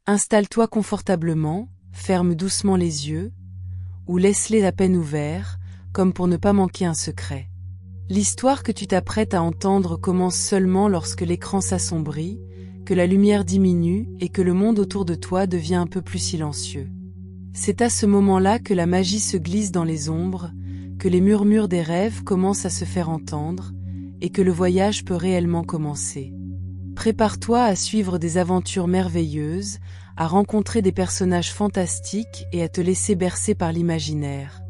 Installe-toi confortablement, ferme doucement les yeux, ou laisse-les à peine ouverts, comme pour ne pas manquer un secret. L'histoire que tu t'apprêtes à entendre commence seulement lorsque l'écran s'assombrit, que la lumière diminue et que le monde autour de toi devient un peu plus silencieux. C'est à ce moment-là que la magie se glisse dans les ombres, que les murmures des rêves commencent à se faire entendre, et que le voyage peut réellement commencer. Prépare-toi à suivre des aventures merveilleuses, à rencontrer des personnages fantastiques et à te laisser bercer par l'imaginaire.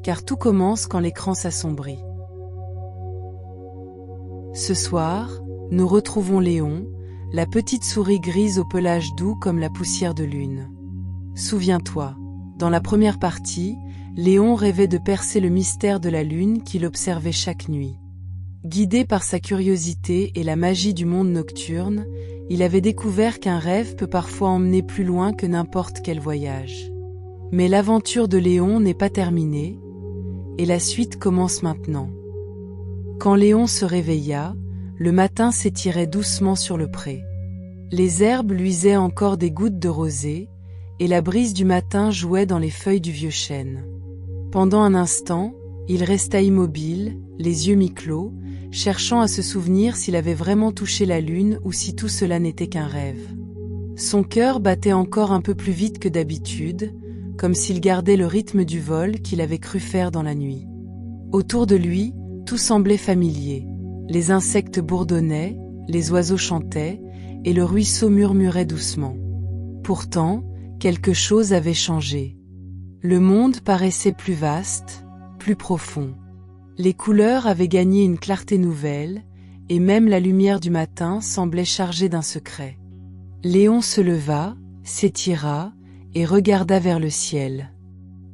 Car tout commence quand l'écran s'assombrit. Ce soir, nous retrouvons Léon, la petite souris grise au pelage doux comme la poussière de lune. Souviens-toi, dans la première partie, Léon rêvait de percer le mystère de la lune qu'il observait chaque nuit. Guidé par sa curiosité et la magie du monde nocturne, il avait découvert qu'un rêve peut parfois emmener plus loin que n'importe quel voyage. Mais l'aventure de Léon n'est pas terminée, et la suite commence maintenant. Quand Léon se réveilla, le matin s'étirait doucement sur le pré. Les herbes luisaient encore des gouttes de rosée, et la brise du matin jouait dans les feuilles du vieux chêne. Pendant un instant, il resta immobile, les yeux mi-clos, cherchant à se souvenir s'il avait vraiment touché la lune ou si tout cela n'était qu'un rêve. Son cœur battait encore un peu plus vite que d'habitude, comme s'il gardait le rythme du vol qu'il avait cru faire dans la nuit. Autour de lui, tout semblait familier. Les insectes bourdonnaient, les oiseaux chantaient, et le ruisseau murmurait doucement. Pourtant, quelque chose avait changé. Le monde paraissait plus vaste, plus profond. Les couleurs avaient gagné une clarté nouvelle, et même la lumière du matin semblait chargée d'un secret. Léon se leva, s'étira, et regarda vers le ciel.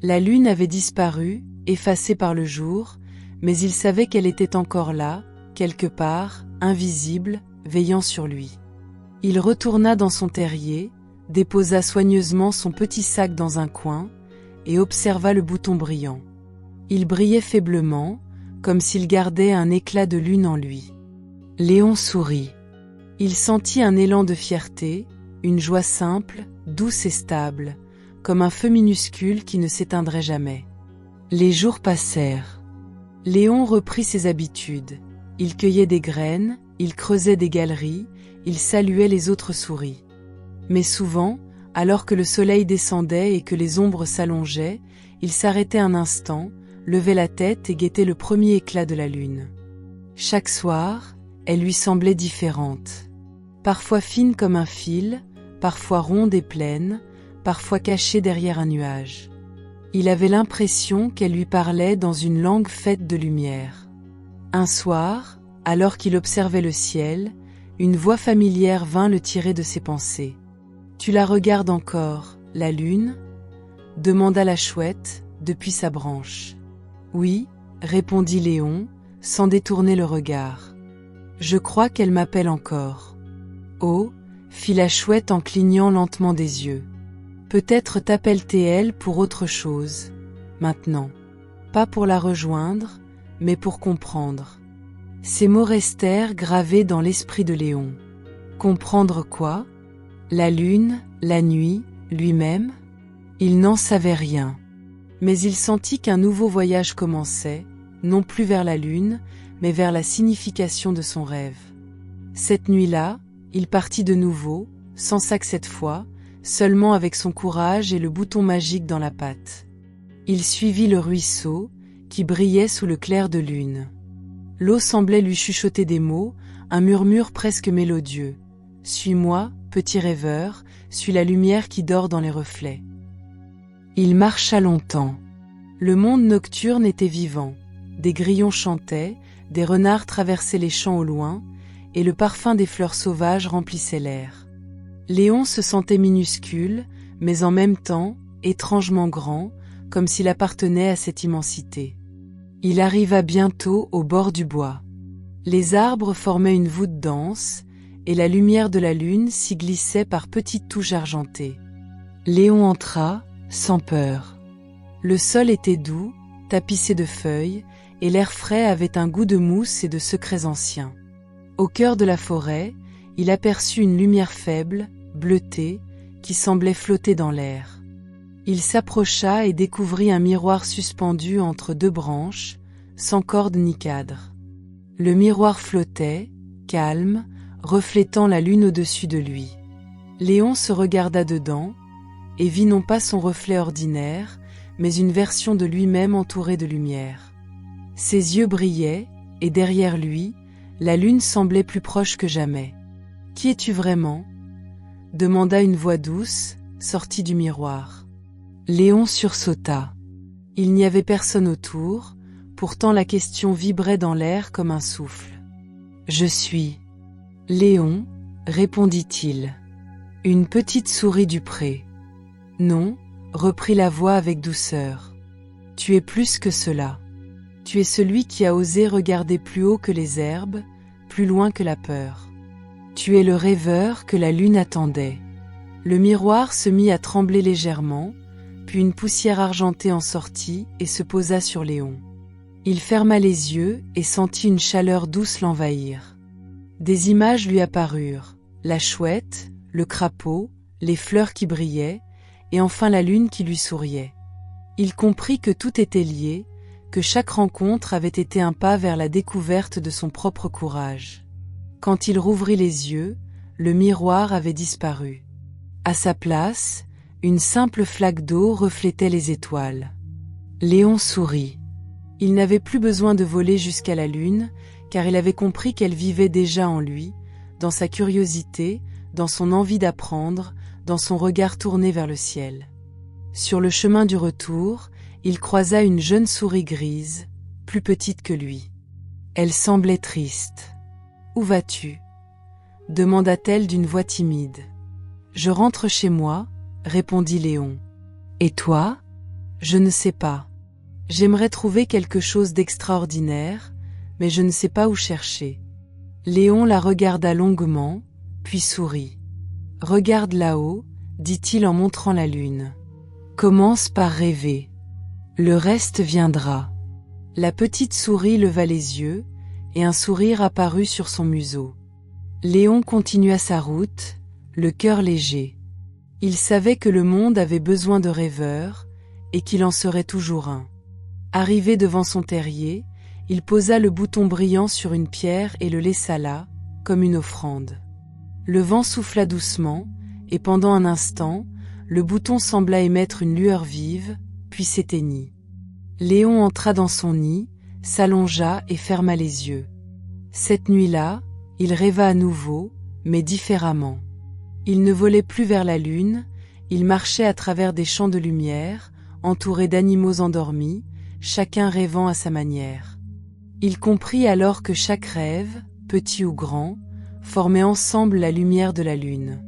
La lune avait disparu, effacée par le jour, mais il savait qu'elle était encore là, quelque part, invisible, veillant sur lui. Il retourna dans son terrier, déposa soigneusement son petit sac dans un coin, et observa le bouton brillant. Il brillait faiblement, comme s'il gardait un éclat de lune en lui. Léon sourit. Il sentit un élan de fierté, une joie simple, douce et stable, comme un feu minuscule qui ne s'éteindrait jamais. Les jours passèrent. Léon reprit ses habitudes. Il cueillait des graines, il creusait des galeries, il saluait les autres souris. Mais souvent, alors que le soleil descendait et que les ombres s'allongeaient, il s'arrêtait un instant, levait la tête et guettait le premier éclat de la lune. Chaque soir, elle lui semblait différente. Parfois fine comme un fil, parfois ronde et pleine, parfois cachée derrière un nuage. Il avait l'impression qu'elle lui parlait dans une langue faite de lumière. Un soir, alors qu'il observait le ciel, une voix familière vint le tirer de ses pensées. « Tu la regardes encore, la lune ?» demanda la chouette, depuis sa branche. « Oui, » répondit Léon, sans détourner le regard. « Je crois qu'elle m'appelle encore. »« Oh » fit la chouette en clignant lentement des yeux. « Peut-être t'appelle-t-elle pour autre chose, maintenant. Pas pour la rejoindre, mais pour comprendre. » Ces mots restèrent gravés dans l'esprit de Léon. Comprendre quoi? La lune, la nuit, lui-même? Il n'en savait rien. Mais il sentit qu'un nouveau voyage commençait, non plus vers la lune, mais vers la signification de son rêve. Cette nuit-là, il partit de nouveau, sans sac cette fois, seulement avec son courage et le bouton magique dans la patte. Il suivit le ruisseau, qui brillait sous le clair de lune. L'eau semblait lui chuchoter des mots, un murmure presque mélodieux. « Suis-moi, petit rêveur, suis la lumière qui dort dans les reflets. » Il marcha longtemps. Le monde nocturne était vivant. Des grillons chantaient, des renards traversaient les champs au loin, et le parfum des fleurs sauvages remplissait l'air. Léon se sentait minuscule, mais en même temps, étrangement grand, comme s'il appartenait à cette immensité. Il arriva bientôt au bord du bois. Les arbres formaient une voûte dense, et la lumière de la lune s'y glissait par petites touches argentées. Léon entra, sans peur. Le sol était doux, tapissé de feuilles, et l'air frais avait un goût de mousse et de secrets anciens. Au cœur de la forêt, il aperçut une lumière faible, bleutée, qui semblait flotter dans l'air. Il s'approcha et découvrit un miroir suspendu entre deux branches, sans corde ni cadre. Le miroir flottait, calme, reflétant la lune au-dessus de lui. Léon se regarda dedans, et vit non pas son reflet ordinaire, mais une version de lui-même entourée de lumière. Ses yeux brillaient, et derrière lui, la lune semblait plus proche que jamais. « Qui es-tu vraiment » demanda une voix douce, sortie du miroir. Léon sursauta. Il n'y avait personne autour, pourtant la question vibrait dans l'air comme un souffle. « Je suis Léon, répondit-il. Une petite souris du pré. Non, reprit la voix avec douceur. Tu es plus que cela. Tu es celui qui a osé regarder plus haut que les herbes, plus loin que la peur. Tu es le rêveur que la lune attendait. Le miroir se mit à trembler légèrement, puis une poussière argentée en sortit et se posa sur Léon. Il ferma les yeux et sentit une chaleur douce l'envahir. Des images lui apparurent, la chouette, le crapaud, les fleurs qui brillaient, et enfin la lune qui lui souriait. Il comprit que tout était lié, que chaque rencontre avait été un pas vers la découverte de son propre courage. Quand il rouvrit les yeux, le miroir avait disparu. À sa place, une simple flaque d'eau reflétait les étoiles. Léon sourit. Il n'avait plus besoin de voler jusqu'à la lune, car il avait compris qu'elle vivait déjà en lui, dans sa curiosité, dans son envie d'apprendre, dans son regard tourné vers le ciel. Sur le chemin du retour, il croisa une jeune souris grise, plus petite que lui. Elle semblait triste. « Où vas-tu » demanda-t-elle d'une voix timide. « Je rentre chez moi » répondit Léon. « Et toi » ? « Je ne sais pas. J'aimerais trouver quelque chose d'extraordinaire, mais je ne sais pas où chercher. » Léon la regarda longuement, puis sourit. « Regarde là-haut, dit-il en montrant la lune. Commence par rêver. Le reste viendra. » La petite souris leva les yeux, et un sourire apparut sur son museau. Léon continua sa route, le cœur léger. Il savait que le monde avait besoin de rêveurs, et qu'il en serait toujours un. Arrivé devant son terrier, il posa le bouton brillant sur une pierre et le laissa là, comme une offrande. Le vent souffla doucement, et pendant un instant, le bouton sembla émettre une lueur vive, puis s'éteignit. Léon entra dans son nid, s'allongea et ferma les yeux. Cette nuit-là, il rêva à nouveau, mais différemment. Il ne volait plus vers la lune, il marchait à travers des champs de lumière, entouré d'animaux endormis, chacun rêvant à sa manière. Il comprit alors que chaque rêve, petit ou grand, formait ensemble la lumière de la lune.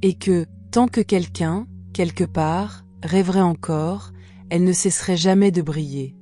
Et que, tant que quelqu'un, quelque part, rêverait encore, elle ne cesserait jamais de briller.